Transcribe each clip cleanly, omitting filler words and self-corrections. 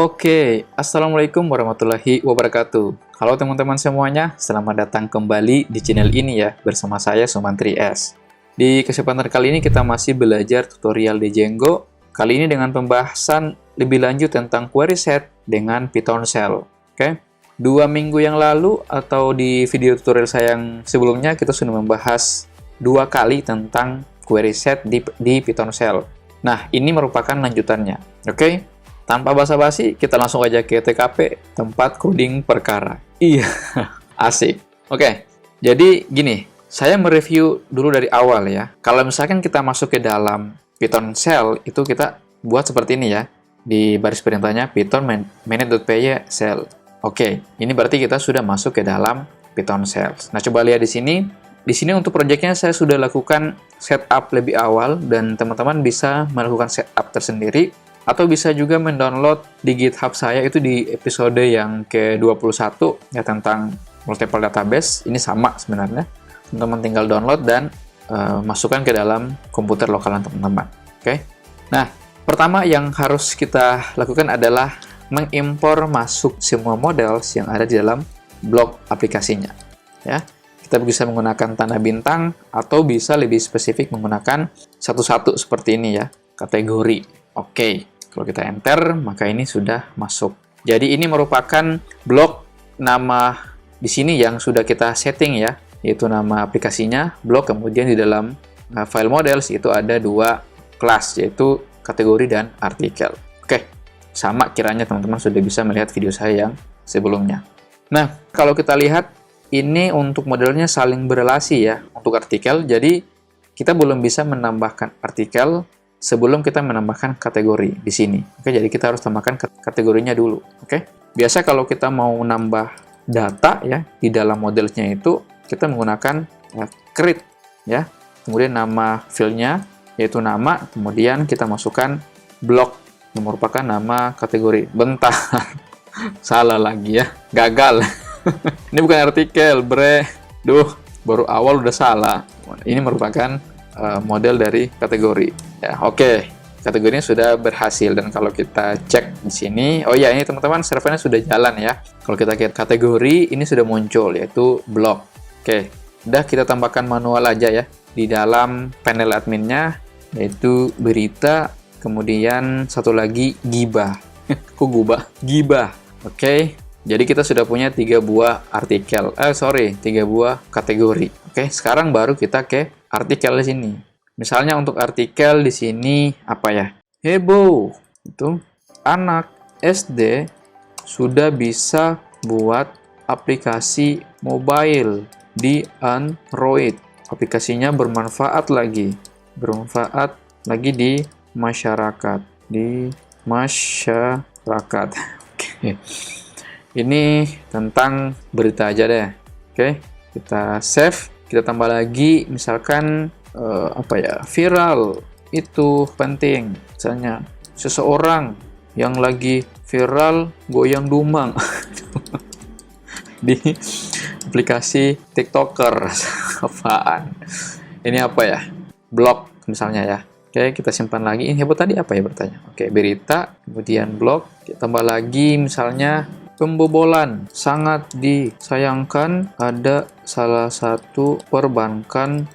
Oke, Assalamualaikum warahmatullahi wabarakatuh. Halo teman-teman semuanya, selamat datang kembali di channel ini ya, bersama saya Sumantri S. Di kesempatan kali ini kita masih belajar tutorial di Django, kali ini dengan pembahasan lebih lanjut tentang query set dengan Python Shell. Oke, 2 minggu yang lalu atau di video tutorial saya yang sebelumnya, kita sudah membahas 2 kali tentang query set di Python Shell. Nah, ini merupakan lanjutannya. Oke? Tanpa basa-basi, kita langsung aja ke TKP, tempat coding perkara. Iya, asik. Oke, jadi gini, saya mereview dulu dari awal ya. Kalau misalkan kita masuk ke dalam Python Shell, itu kita buat seperti ini ya. Di baris perintahnya Python main.py shell. Oke, ini berarti kita sudah masuk ke dalam Python Shell. Nah, coba lihat di sini. Di sini untuk proyeknya saya sudah lakukan setup lebih awal, dan teman-teman bisa melakukan setup tersendiri, atau bisa juga mendownload di GitHub saya itu di episode yang ke-21 ya, tentang multiple database. Ini sama sebenarnya. Teman-teman tinggal download dan masukkan ke dalam komputer lokalan teman-teman. Oke. Nah, pertama yang harus kita lakukan adalah mengimpor masuk semua models yang ada di dalam blok aplikasinya. Ya. Kita bisa menggunakan tanda bintang atau bisa lebih spesifik menggunakan satu-satu seperti ini ya, kategori. Oke, kalau kita enter, maka ini sudah masuk. Jadi ini merupakan blok nama di sini yang sudah kita setting ya, yaitu nama aplikasinya, blok, kemudian di dalam file models itu ada 2 kelas, yaitu kategori dan artikel. Oke, sama kiranya teman-teman sudah bisa melihat video saya yang sebelumnya. Nah, kalau kita lihat, ini untuk modelnya saling berelasi ya, untuk artikel, jadi kita belum bisa menambahkan artikel sebelum kita menambahkan kategori di sini. Oke, jadi kita harus tambahkan kategorinya dulu. Oke, biasa kalau kita mau nambah data ya di dalam modelnya itu kita menggunakan create ya. Kemudian nama filenya yaitu nama, kemudian kita masukkan blok yang merupakan nama kategori. Bentar, salah lagi ya, gagal. Ini bukan artikel, bre. Duh, baru awal udah salah. Ini merupakan model dari kategori. Ya, oke. Kategorinya sudah berhasil, dan kalau kita cek di sini, oh ya, ini teman-teman servernya sudah jalan ya. Kalau kita lihat kategori, ini sudah muncul yaitu blog. Oke, udah kita tambahkan manual aja ya di dalam panel adminnya, yaitu berita, kemudian satu lagi gibah. Kok gubah? Gibah. Oke. Jadi kita sudah punya 3 buah artikel. 3 buah kategori. Oke, sekarang baru kita ke artikel di sini. Misalnya untuk artikel di sini apa ya? Heboh. Itu anak SD sudah bisa buat aplikasi mobile di Android. Aplikasinya bermanfaat lagi. Bermanfaat lagi di masyarakat. Di masyarakat. Oke. Ini tentang berita aja deh. Oke, kita save, kita tambah lagi misalkan viral itu penting. Misalnya seseorang yang lagi viral goyang dumang di aplikasi TikToker. Apaan? Ini apa ya? Blog misalnya ya. Oke, kita simpan lagi. Ini heboh tadi apa ya bertanya? Oke, berita, kemudian blog, kita tambah lagi misalnya pembobolan. Sangat disayangkan ada salah satu perbankan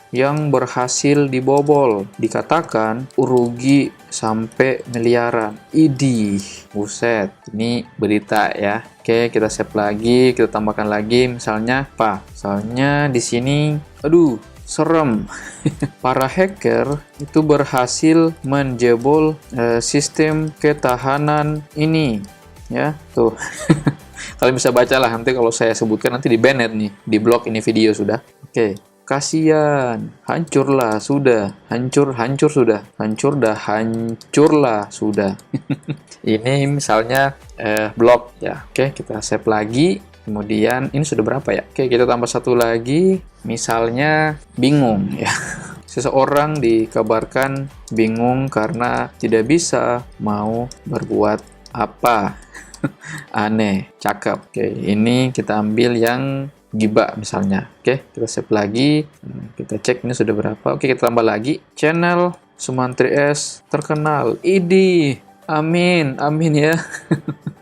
yang berhasil dibobol. Dikatakan rugi sampai miliaran. Idih, buset. Ini berita ya. Oke, kita save lagi, kita tambahkan lagi misalnya apa? Misalnya di sini, aduh, serem. Para hacker itu berhasil menjebol sistem ketahanan ini. Ya, tuh. Kalian bisa bacalah nanti, kalau saya sebutkan nanti di banned nih, di blog ini video sudah. Oke, kasihan, hancurlah sudah, hancurlah sudah. Ini misalnya blog ya. Oke, kita save lagi. Kemudian ini sudah berapa ya? Oke, kita tambah satu lagi. Misalnya bingung ya. Seseorang dikabarkan bingung karena tidak bisa mau berbuat apa. Aneh, cakep. Oke, ini kita ambil yang gibah misalnya. Oke, kita save lagi. Kita cek ini sudah berapa. Oke, kita tambah lagi. Channel Sumantri S terkenal. Idi, Amin, amin ya.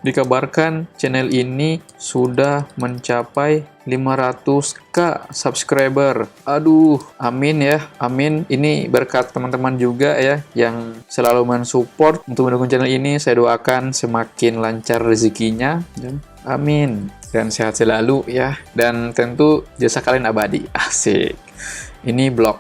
Dikabarkan channel ini sudah mencapai 500k subscriber. Aduh, amin ya, amin. Ini berkat teman-teman juga ya yang selalu mensupport untuk mendukung channel ini. Saya doakan semakin lancar rezekinya. Amin. Dan sehat selalu ya. Dan tentu jasa kalian abadi. Asik. Ini blog.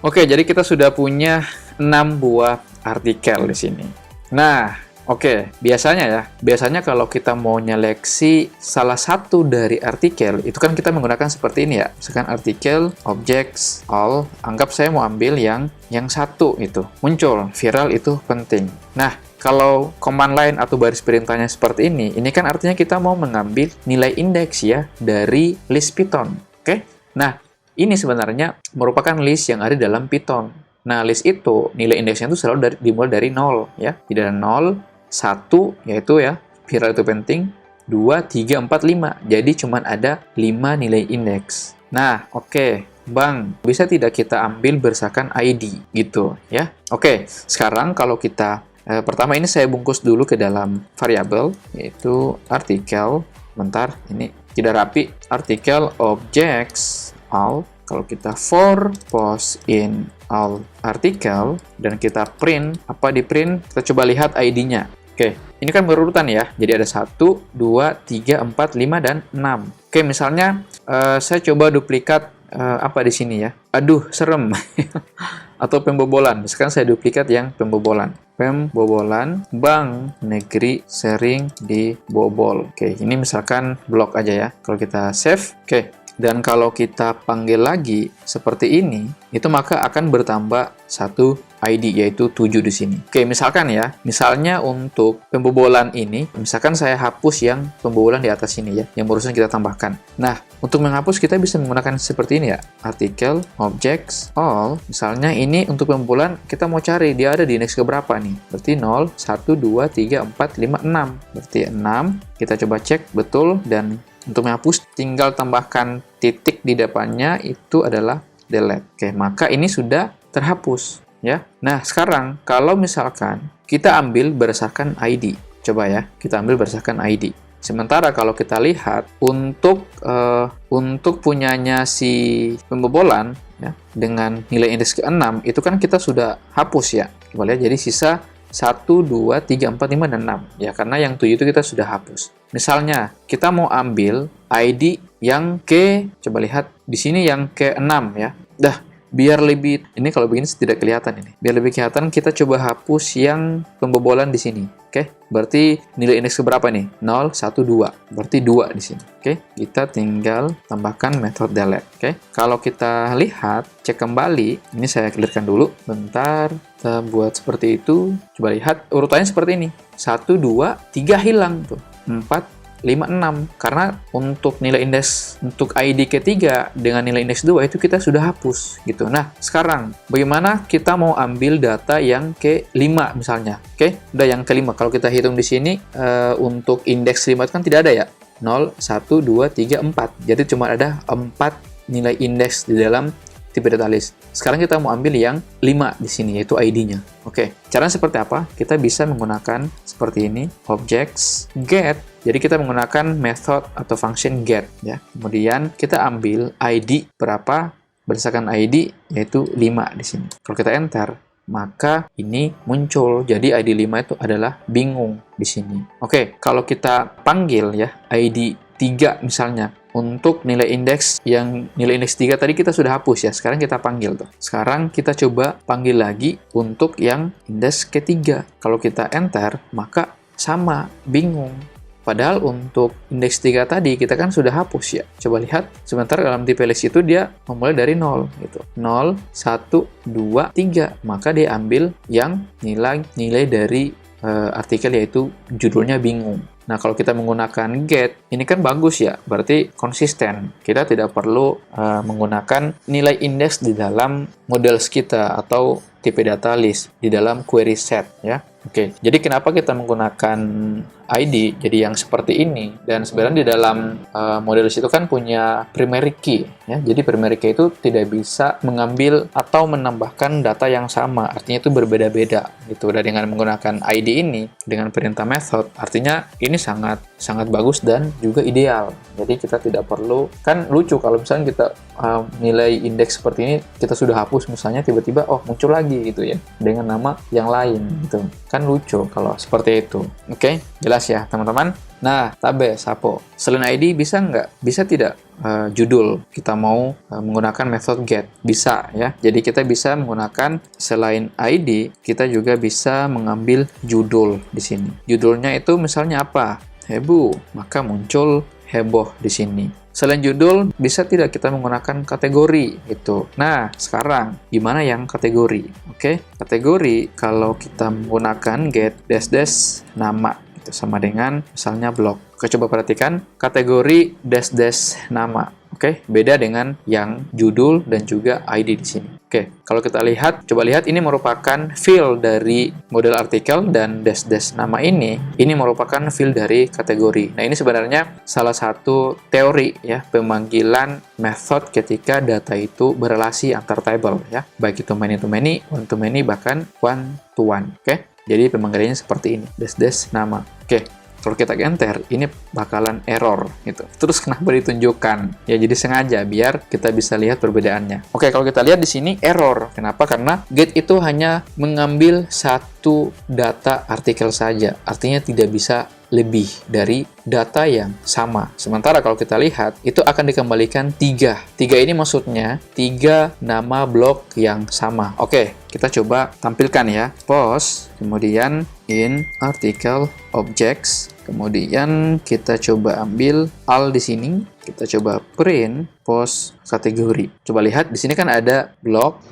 Oke, jadi kita sudah punya 6 buah artikel di sini. Nah, oke, biasanya kalau kita mau nyeleksi salah satu dari artikel, itu kan kita menggunakan seperti ini ya. Misalkan artikel, objects, all, anggap saya mau ambil yang satu itu. Muncul, viral itu penting. Nah, kalau command line atau baris perintahnya seperti ini kan artinya kita mau mengambil nilai indeks ya dari list Python. Oke? Nah, ini sebenarnya merupakan list yang ada dalam Python. Nah, list itu nilai indeksnya itu selalu dimulai dari 0 ya. Tidak ada 0, 1 yaitu ya, viral itu penting, 2, 3, 4, 5. Jadi cuma ada 5 nilai indeks. Nah, oke. Bang, bisa tidak kita ambil berdasarkan ID gitu ya. Oke, sekarang kalau kita pertama ini saya bungkus dulu ke dalam variabel yaitu artikel. Bentar, ini tidak rapi. Artikel objects all. Kalau kita for post in all artikel dan kita print, apa di print? Kita coba lihat ID-nya. Oke, ini kan berurutan ya. Jadi ada 1, 2, 3, 4, 5, dan 6. Oke, misalnya saya coba duplikat apa di sini ya. Aduh, serem. Atau pembobolan. Sekarang saya duplikat yang pembobolan. Pembobolan, bank negeri sering dibobol. Oke, ini misalkan blok aja ya. Kalau kita save, oke. Dan kalau kita panggil lagi seperti ini, itu maka akan bertambah satu ID, yaitu 7 di sini. Oke, misalkan ya, misalnya untuk pembobolan ini, misalkan saya hapus yang pembobolan di atas ini ya, yang barusan kita tambahkan. Nah, untuk menghapus kita bisa menggunakan seperti ini ya, artikel, objects, all, misalnya ini untuk pembobolan kita mau cari, dia ada di indeks keberapa nih? Berarti 0, 1, 2, 3, 4, 5, 6. Berarti 6, kita coba cek betul, dan untuk menghapus, tinggal tambahkan titik di depannya, itu adalah delete. Oke, maka ini sudah terhapus, ya. Nah, sekarang kalau misalkan kita ambil berdasarkan ID, coba ya, kita ambil berdasarkan ID. Sementara kalau kita lihat untuk punyanya si pembobolan, ya, dengan nilai indeks ke-6, itu kan kita sudah hapus ya. Coba lihat, jadi sisa 1, 2, 3, 4, 5, dan 6. Ya, karena yang 7 itu kita sudah hapus. Misalnya, kita mau ambil ID yang coba lihat, di sini yang ke-6 ya. Dah, biar lebih, ini kalau begini tidak kelihatan ini. Biar lebih kelihatan, kita coba hapus yang pembobolan di sini. Oke, berarti nilai indeks berapa nih? 0, 1, 2. Berarti 2 di sini. Oke, kita tinggal tambahkan method delete. Oke, kalau kita lihat, cek kembali. Ini saya clearkan dulu. Bentar, kita buat seperti itu. Coba lihat, urutannya seperti ini. 1, 2, 3 hilang tuh. 4, 5, 6. Karena untuk nilai indeks, untuk ID ketiga dengan nilai indeks 2 itu kita sudah hapus gitu. Nah, sekarang bagaimana kita mau ambil data yang ke-5 misalnya. Oke, udah yang ke-5. Kalau kita hitung di sini untuk indeks 5 itu kan tidak ada ya. 0, 1, 2, 3, 4. Jadi cuma ada 4 nilai indeks di dalam tipe data list. Sekarang kita mau ambil yang 5 di sini, yaitu ID-nya. Oke, caranya seperti apa? Kita bisa menggunakan seperti ini, objects get. Jadi kita menggunakan method atau function get ya. Kemudian kita ambil ID berapa berdasarkan ID, yaitu 5 di sini. Kalau kita enter, maka ini muncul. Jadi ID 5 itu adalah bingung di sini. Oke, kalau kita panggil ya ID 3 misalnya, untuk nilai indeks yang nilai indeks 3 tadi kita sudah hapus ya. Sekarang kita panggil tuh. Sekarang kita coba panggil lagi untuk yang indeks ketiga. Kalau kita enter, maka sama, bingung. Padahal untuk indeks 3 tadi kita kan sudah hapus ya. Coba lihat, sementara dalam tipe list itu dia memulai dari 0 gitu. 0, 1, 2, 3. Maka dia ambil yang nilai dari artikel, yaitu judulnya bingung. Nah, kalau kita menggunakan get, ini kan bagus ya, berarti konsisten. Kita tidak perlu menggunakan nilai indeks di dalam model kita atau tipe data list di dalam query set ya. Oke, jadi kenapa kita menggunakan ID jadi yang seperti ini? Dan sebenarnya di dalam model itu kan punya primary key, ya. Jadi primary key itu tidak bisa mengambil atau menambahkan data yang sama, artinya itu berbeda-beda gitu. Dan dengan menggunakan ID ini dengan perintah method, artinya ini sangat bagus dan juga ideal. Jadi kita tidak perlu, kan lucu kalau misalnya kita nilai indeks seperti ini kita sudah hapus misalnya, tiba-tiba muncul lagi gitu ya dengan nama yang lain gitu. Kan lucu kalau seperti itu. Oke, jelas ya teman-teman. Nah, tabe, sapo. Selain ID bisa nggak? Bisa tidak? Judul. Kita mau menggunakan method get. Bisa ya. Jadi kita bisa menggunakan selain ID, kita juga bisa mengambil judul di sini. Judulnya itu misalnya apa? Heboh. Maka muncul heboh di sini. Selain judul, bisa tidak kita menggunakan kategori gitu. Nah, sekarang gimana yang kategori? Oke, kategori kalau kita menggunakan get dash nama itu sama dengan misalnya blog. Oke, coba perhatikan kategori dash nama. Oke, beda dengan yang judul dan juga ID di sini. Oke, kalau kita lihat, coba lihat ini merupakan field dari model artikel dan dash nama ini merupakan field dari kategori. Nah, ini sebenarnya salah satu teori ya, pemanggilan method ketika data itu berelasi antar table ya, baik itu many to many, one to many, bahkan one to one. Oke, jadi pemanggilannya seperti ini, dash nama. Oke. Kalau kita enter, ini bakalan error gitu. Terus kenapa ditunjukkan? Ya jadi sengaja biar kita bisa lihat perbedaannya. Oke, kalau kita lihat di sini error. Kenapa? Karena get itu hanya mengambil satu data artikel saja. Artinya tidak bisa lebih dari data yang sama. Sementara kalau kita lihat, itu akan dikembalikan 3. 3 ini maksudnya 3 nama blog yang sama. Oke, kita coba tampilkan ya. Post, kemudian in article objects, kemudian kita coba ambil all di sini, kita coba print post kategori. Coba lihat di sini kan ada blog,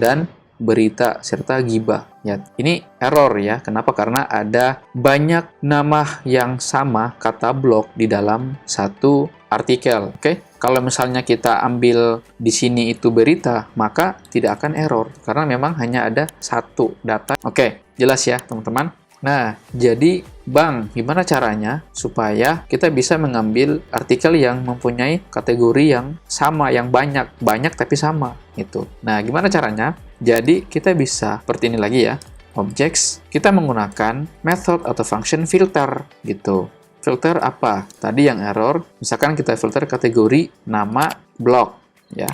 dan berita serta gibah. Ya, ini error ya. Kenapa? Karena ada banyak nama yang sama kata blog di dalam satu artikel. Oke, kalau misalnya kita ambil di sini itu berita, maka tidak akan error karena memang hanya ada satu data. Oke, jelas ya teman-teman. Nah, jadi Bang, gimana caranya supaya kita bisa mengambil artikel yang mempunyai kategori yang sama, yang banyak tapi sama gitu. Nah, gimana caranya? Jadi kita bisa seperti ini lagi ya. Objects, kita menggunakan method atau function filter gitu. Filter apa? Tadi yang error, misalkan kita filter kategori nama blog ya.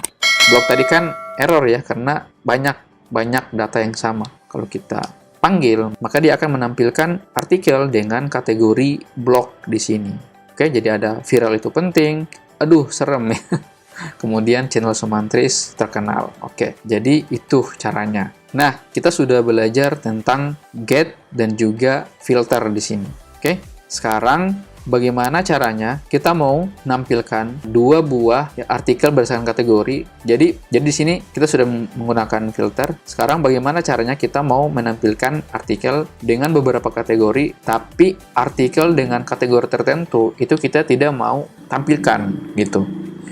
Blog tadi kan error ya karena banyak data yang sama. Kalau kita panggil, maka dia akan menampilkan artikel dengan kategori blog di sini. Oke, jadi ada viral itu penting. Aduh, serem ya. Kemudian channel Sumantris terkenal. Oke, jadi itu caranya. Nah, kita sudah belajar tentang get dan juga filter di sini. Oke, sekarang bagaimana caranya kita mau menampilkan 2 buah artikel berdasarkan kategori. Jadi di sini kita sudah menggunakan filter. Sekarang bagaimana caranya kita mau menampilkan artikel dengan beberapa kategori, tapi artikel dengan kategori tertentu itu kita tidak mau tampilkan gitu.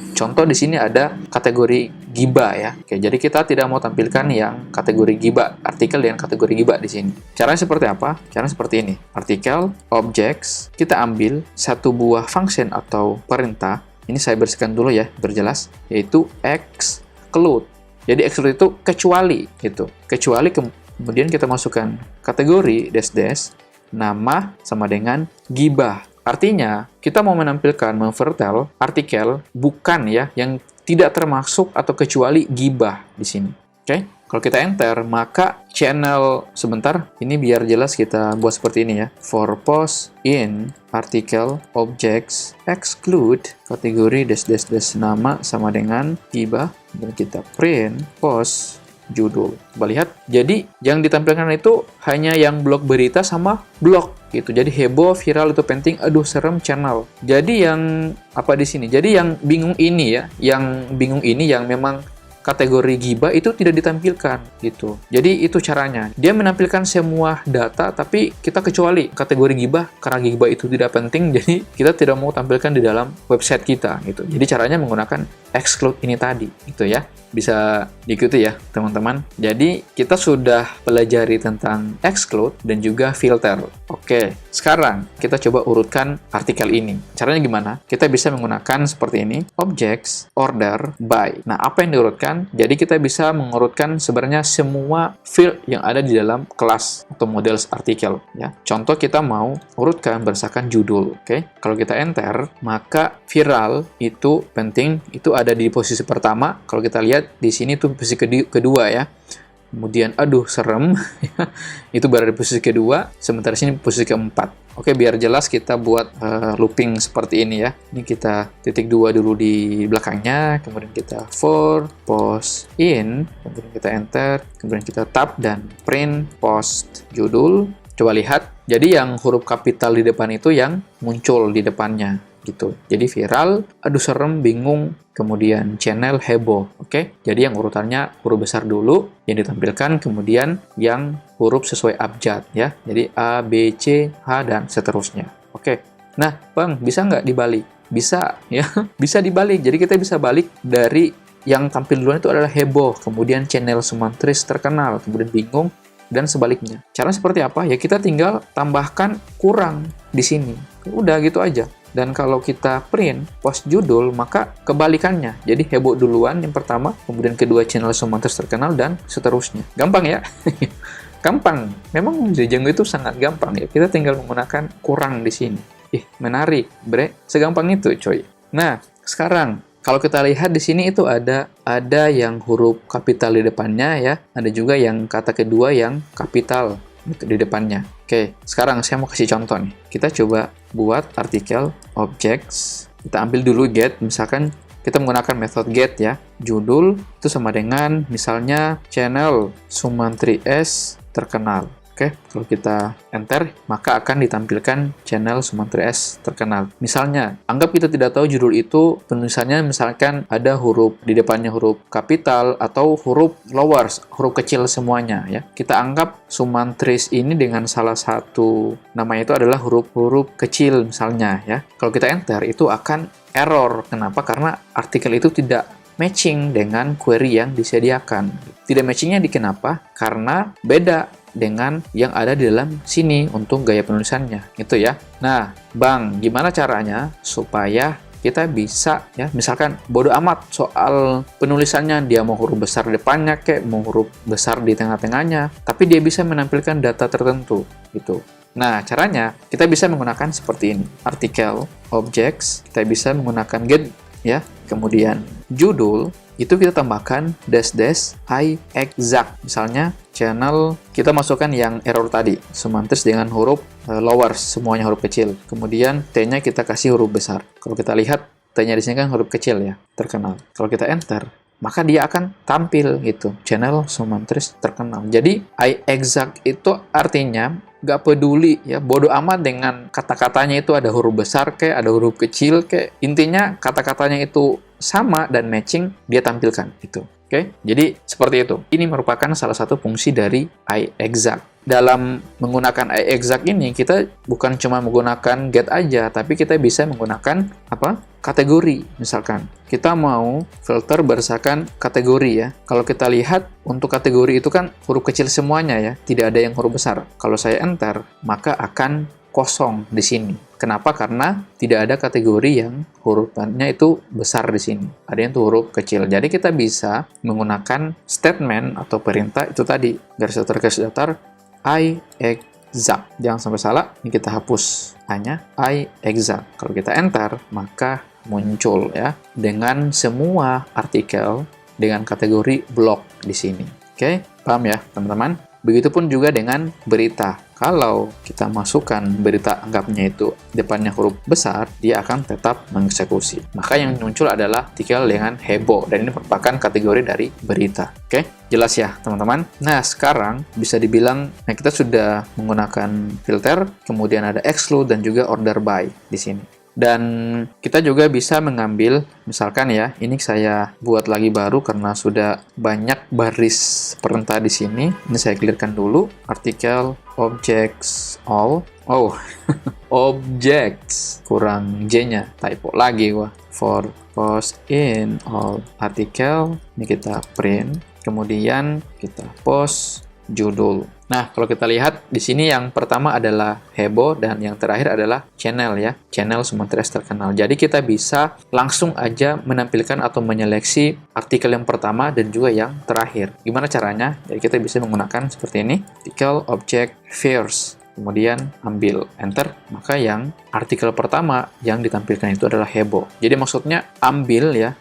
Contoh di sini ada kategori gibah ya. Oke, jadi kita tidak mau tampilkan yang kategori gibah, artikel dengan kategori gibah di sini. Caranya seperti apa? Caranya seperti ini. Artikel, objects, kita ambil satu buah function atau perintah. Ini saya bersihkan dulu ya, berjelas, yaitu exclude. Jadi exclude itu kecuali gitu. Kecuali kemudian kita masukkan kategori dash nama sama dengan gibah. Artinya, kita mau menampilkan, memvertel artikel bukan ya yang tidak termasuk atau kecuali gibah di sini. Oke? Kalau kita enter, maka channel sebentar, ini biar jelas kita buat seperti ini ya. For post in article objects exclude kategori dash nama sama dengan gibah, dan kita print post judul. Coba lihat. Jadi yang ditampilkan itu hanya yang blog berita sama blog gitu. Jadi heboh, viral itu penting, aduh serem channel. Jadi yang apa di sini? Jadi yang bingung ini ya, yang memang kategori gibah itu tidak ditampilkan gitu. Jadi itu caranya. Dia menampilkan semua data tapi kita kecuali kategori gibah karena gibah itu tidak penting, jadi kita tidak mau tampilkan di dalam website kita gitu. Jadi caranya menggunakan exclude ini tadi gitu ya. bisa diikuti ya teman-teman. Jadi kita sudah pelajari tentang exclude dan juga filter. Oke, sekarang kita coba urutkan artikel ini. Caranya gimana? Kita bisa menggunakan seperti ini, objects, order, by. Nah, apa yang diurutkan? Jadi kita bisa mengurutkan sebenarnya semua field yang ada di dalam kelas atau model artikel ya. Contoh kita mau urutkan berdasarkan judul. Oke, kalau kita enter, maka viral itu penting, itu ada di posisi pertama. Kalau kita lihat di sini tuh posisi kedua ya. Kemudian aduh serem itu berada di posisi kedua, sementara sini posisi keempat. Oke, biar jelas kita buat looping seperti ini ya. Ini kita titik 2 dulu di belakangnya, kemudian kita for post in, kemudian kita enter, kemudian kita tab dan print post judul. Coba lihat, jadi yang huruf kapital di depan itu yang muncul di depannya gitu. Jadi viral, aduh serem, bingung, kemudian channel, heboh. Oke, jadi yang urutannya huruf besar dulu yang ditampilkan, kemudian yang huruf sesuai abjad ya. Jadi A, B, C, H dan seterusnya. Oke. Nah, Bang, bisa nggak dibalik? Bisa ya, bisa dibalik. Jadi kita bisa balik dari yang tampil duluan itu adalah heboh, kemudian channel Sumantris terkenal, kemudian bingung, dan sebaliknya. Cara seperti apa? Ya kita tinggal tambahkan kurang di sini. Udah gitu aja. Dan kalau kita print post judul, maka kebalikannya. Jadi heboh duluan yang pertama, kemudian kedua channel Sumantris terkenal, dan seterusnya. Gampang ya? Gampang. Memang di Django itu sangat gampang ya. Kita tinggal menggunakan kurang di sini. Menarik, bre. Segampang itu, coy. Nah, sekarang kalau kita lihat di sini itu ada yang huruf kapital di depannya ya. Ada juga yang kata kedua yang kapital gitu di depannya. Oke, sekarang saya mau kasih contoh nih. Kita coba buat artikel objects. Kita ambil dulu get, misalkan kita menggunakan metode get ya. Judul itu sama dengan misalnya channel Sumantri-S terkenal. Oke, kalau kita enter, maka akan ditampilkan channel Sumantri-S terkenal. Misalnya, anggap kita tidak tahu judul itu, penulisannya misalkan ada huruf, di depannya huruf kapital, atau huruf lowers, huruf kecil semuanya. Ya. Kita anggap Sumantris ini dengan salah satu namanya itu adalah huruf-huruf kecil misalnya. Ya. Kalau kita enter, itu akan error. Kenapa? Karena artikel itu tidak matching dengan query yang disediakan. Tidak matchingnya di kenapa? Karena beda dengan yang ada di dalam sini untuk gaya penulisannya, gitu ya. Nah, Bang, gimana caranya supaya kita bisa, ya, misalkan bodo amat soal penulisannya, dia mau huruf besar depannya, kayak mau huruf besar di tengah-tengahnya, tapi dia bisa menampilkan data tertentu, gitu. Nah, caranya kita bisa menggunakan seperti ini. Artikel, objects, kita bisa menggunakan get, ya. Kemudian judul, itu kita tambahkan dash I exact. Misalnya channel, kita masukkan yang error tadi, Sumantris dengan huruf lowers, semuanya huruf kecil. Kemudian T-nya kita kasih huruf besar. Kalau kita lihat, T-nya di sini kan huruf kecil ya, terkenal. Kalau kita enter, maka dia akan tampil gitu, channel Sumantris terkenal. Jadi I exact itu artinya nggak peduli ya, bodoh amat dengan kata-katanya itu ada huruf besar kayak ada huruf kecil kayak, intinya kata-katanya itu sama dan matching, dia tampilkan itu. Oke, jadi seperti itu. Ini merupakan salah satu fungsi dari iExact. Dalam menggunakan iExact ini, kita bukan cuma menggunakan get aja, tapi kita bisa menggunakan apa? Kategori. Misalkan kita mau filter berdasarkan kategori ya. Kalau kita lihat untuk kategori itu kan huruf kecil semuanya ya, tidak ada yang huruf besar. Kalau saya enter, maka akan kosong di sini. Kenapa? Karena tidak ada kategori yang hurufannya itu besar di sini. Ada yang tuh huruf kecil. Jadi kita bisa menggunakan statement atau perintah itu tadi, garis datar iExact. Jangan sampai salah. Ini kita hapus hanya iExact. Kalau kita enter, maka muncul ya dengan semua artikel dengan kategori blok di sini. Oke, paham ya, teman-teman? Begitupun juga dengan berita. Kalau kita masukkan berita anggapnya itu depannya huruf besar, dia akan tetap mengeksekusi. Maka yang muncul adalah artikel dengan heboh, dan ini merupakan kategori dari berita. Oke, jelas ya teman-teman? Nah, sekarang bisa dibilang kita sudah menggunakan filter, kemudian ada exclude dan juga order by di sini. Dan kita juga bisa mengambil, misalkan ya, ini saya buat lagi baru karena sudah banyak baris perintah di sini. Ini saya clearkan dulu. Artikel, objects, all. Oh, objects. Kurang J-nya. Typo lagi gua. For post in all artikel. Ini kita print. Kemudian kita post judul. Nah, kalau kita lihat di sini yang pertama adalah heboh dan yang terakhir adalah channel ya. Channel Sumantri S terkenal. Jadi kita bisa langsung aja menampilkan atau menyeleksi artikel yang pertama dan juga yang terakhir. Gimana caranya? Jadi kita bisa menggunakan seperti ini. Artikel, object, first. Kemudian ambil enter, maka yang artikel pertama yang ditampilkan itu adalah heboh. Jadi maksudnya ambil ya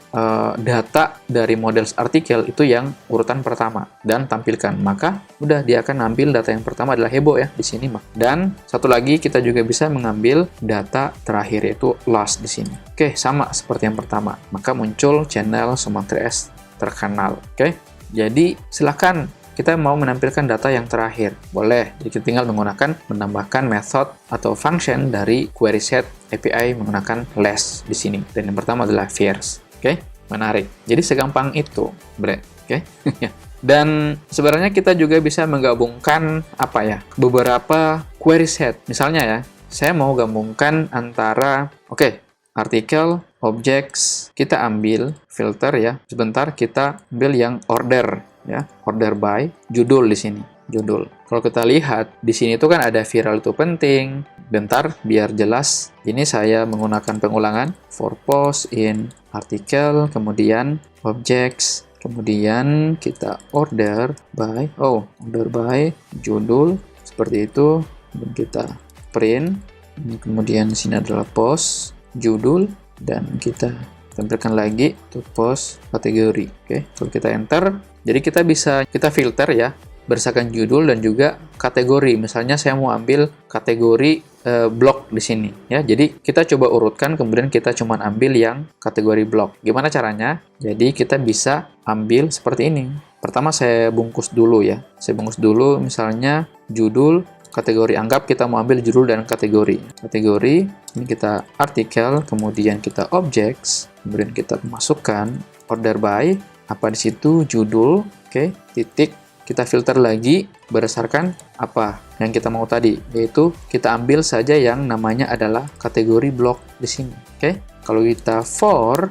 data dari model artikel itu yang urutan pertama dan tampilkan. Maka udah dia akan ambil data yang pertama adalah heboh ya di sini mah. Dan satu lagi kita juga bisa mengambil data terakhir yaitu last di sini. Oke, sama seperti yang pertama. Maka muncul channel Sumantri S terkenal. Oke. Jadi silakan kita mau menampilkan data yang terakhir. Boleh, jadi kita tinggal menambahkan method atau function dari query set API menggunakan less di sini. Dan yang pertama adalah first. Oke, menarik. Jadi segampang itu, Bre. Oke. Dan sebenarnya kita juga bisa menggabungkan beberapa query set. Misalnya ya, saya mau gabungkan antara artikel, objects, kita ambil filter ya. Sebentar kita ambil yang order ya, order by judul di sini, judul. Kalau kita lihat di sini itu kan ada viral itu penting. Bentar biar jelas. Ini saya menggunakan pengulangan for post in artikel, kemudian objects, kemudian kita order by judul seperti itu, dan kita print. Kemudian di sini adalah post judul dan kita tampilkan lagi untuk post kategori. Oke, kalau kita enter, jadi kita filter ya berdasarkan judul dan juga kategori. Misalnya saya mau ambil kategori blog di sini ya. Jadi kita coba urutkan, kemudian kita cuma ambil yang kategori blog. Gimana caranya? Jadi kita bisa ambil seperti ini. Pertama saya bungkus dulu ya. Saya bungkus dulu misalnya judul, kategori, anggap kita mau ambil judul dan kategori. Kategori, ini kita artikel, kemudian kita objects, kemudian kita masukkan order by, apa di situ judul, titik, kita filter lagi berdasarkan apa yang kita mau tadi, yaitu kita ambil saja yang namanya adalah kategori blog di sini. Kalau kita for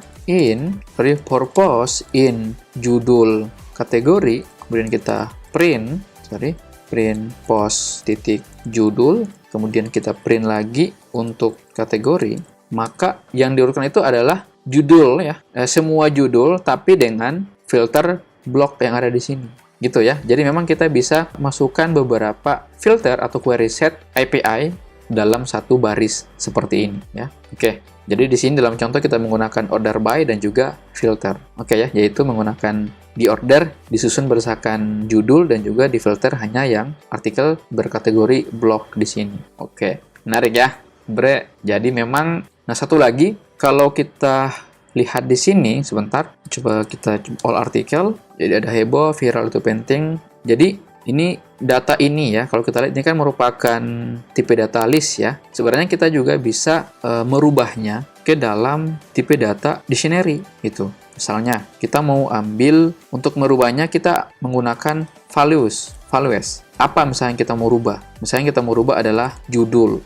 post in judul kategori, kemudian kita print post titik judul, kemudian kita print lagi untuk kategori, maka yang diurutkan itu adalah judul ya, semua judul tapi dengan filter blog yang ada di sini. Gitu ya. Jadi memang kita bisa masukkan beberapa filter atau query set API dalam satu baris seperti ini ya. Jadi di sini dalam contoh kita menggunakan order by dan juga filter. Ya, yaitu menggunakan di order disusun berdasarkan judul dan juga di filter hanya yang artikel berkategori blog di sini. Menarik ya, Bre. Jadi memang satu lagi kalau kita lihat di sini sebentar, coba kita all artikel. Jadi ada heboh, viral itu penting. Jadi ini data ini ya, kalau kita lihat ini kan merupakan tipe data list ya. Sebenarnya kita juga bisa merubahnya ke dalam tipe data dictionary gitu. Misalnya kita mau ambil, untuk merubahnya kita menggunakan values. Apa misalnya kita mau rubah? Misalnya kita mau rubah adalah judul,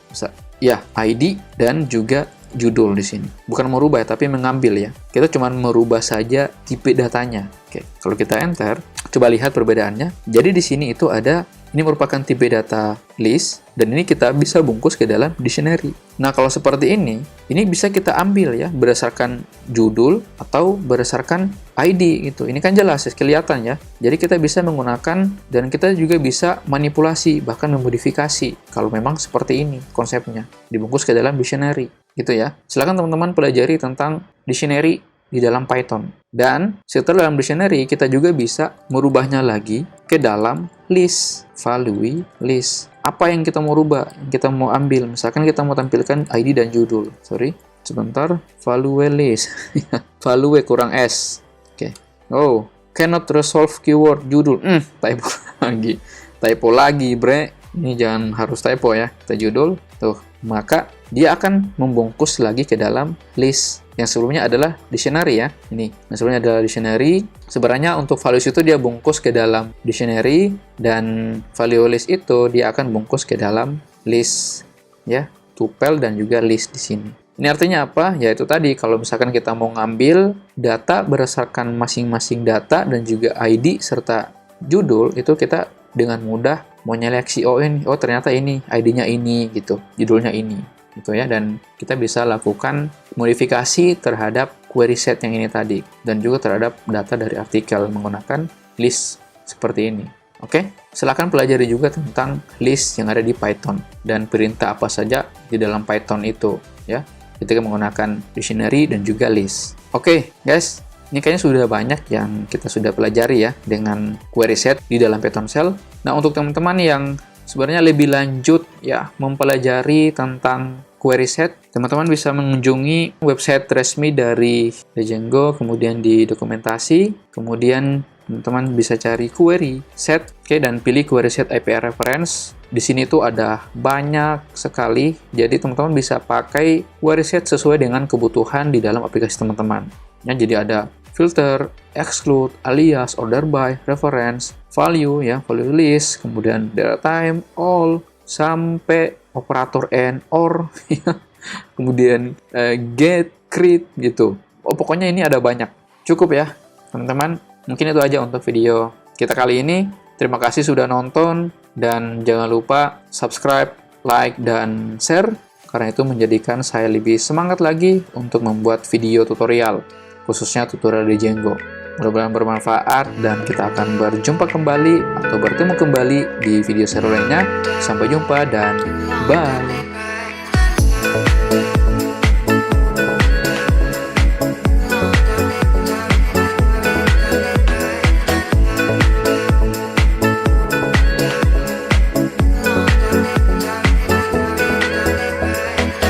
ID dan juga judul di sini. Bukan merubah tapi mengambil ya. Kita cuma merubah saja tipe datanya. Kalau kita enter, coba lihat perbedaannya. Jadi di sini itu ada, ini merupakan tipe data list dan ini kita bisa bungkus ke dalam dictionary. Nah, kalau seperti ini bisa kita ambil ya berdasarkan judul atau berdasarkan ID gitu. Ini kan jelas kelihatan ya. Jadi kita bisa menggunakan dan kita juga bisa manipulasi bahkan memodifikasi kalau memang seperti ini konsepnya, dibungkus ke dalam dictionary. Gitu ya. Silakan teman-teman pelajari tentang dictionary di dalam Python. Dan setelah dalam dictionary, kita juga bisa merubahnya lagi ke dalam list, value list. Apa yang kita mau rubah, yang kita mau ambil. Misalkan kita mau tampilkan ID dan judul. Value list. Value kurang S. Cannot resolve keyword judul. Typo lagi, Bre. ini jangan harus typo ya, kita judul, tuh, maka dia akan membungkus lagi ke dalam list. Yang sebelumnya adalah dictionary ya, ini. Yang sebelumnya adalah dictionary. Sebenarnya untuk values itu dia bungkus ke dalam dictionary, dan value list itu dia akan bungkus ke dalam list ya, tuple dan juga list di sini. Ini artinya apa? Yaitu tadi, kalau misalkan kita mau ngambil data berdasarkan masing-masing data dan juga ID serta judul, itu kita dengan mudah mau nyeleksi, oh ternyata ini ID-nya ini gitu, judulnya ini gitu ya, dan kita bisa lakukan modifikasi terhadap query set yang ini tadi dan juga terhadap data dari artikel menggunakan list seperti ini. Oke, silakan pelajari juga tentang list yang ada di Python dan perintah apa saja di dalam Python itu ya, ketika menggunakan dictionary dan juga list. Oke, guys, ini kayaknya sudah banyak yang kita sudah pelajari ya dengan query set di dalam Python Shell. Nah, untuk teman-teman yang sebenarnya lebih lanjut ya mempelajari tentang query set, teman-teman bisa mengunjungi website resmi dari Django, kemudian di dokumentasi, kemudian teman-teman bisa cari query set, oke, dan pilih query set API reference. Di sini tuh ada banyak sekali, jadi teman-teman bisa pakai query set sesuai dengan kebutuhan di dalam aplikasi teman-teman. Ya, jadi ada filter, exclude, alias, order by, reference, value ya, value list, kemudian data time, all, sampai operator and, or, kemudian get, create gitu. Oh, pokoknya ini ada banyak. Cukup ya, teman-teman. Mungkin itu aja untuk video kita kali ini. Terima kasih sudah nonton, dan jangan lupa subscribe, like, dan share, karena itu menjadikan saya lebih semangat lagi untuk membuat video tutorial, khususnya tutorial di Django. Mudah-mudahan bermanfaat, dan kita akan berjumpa kembali atau bertemu kembali di video seru lainnya. Sampai jumpa dan bye!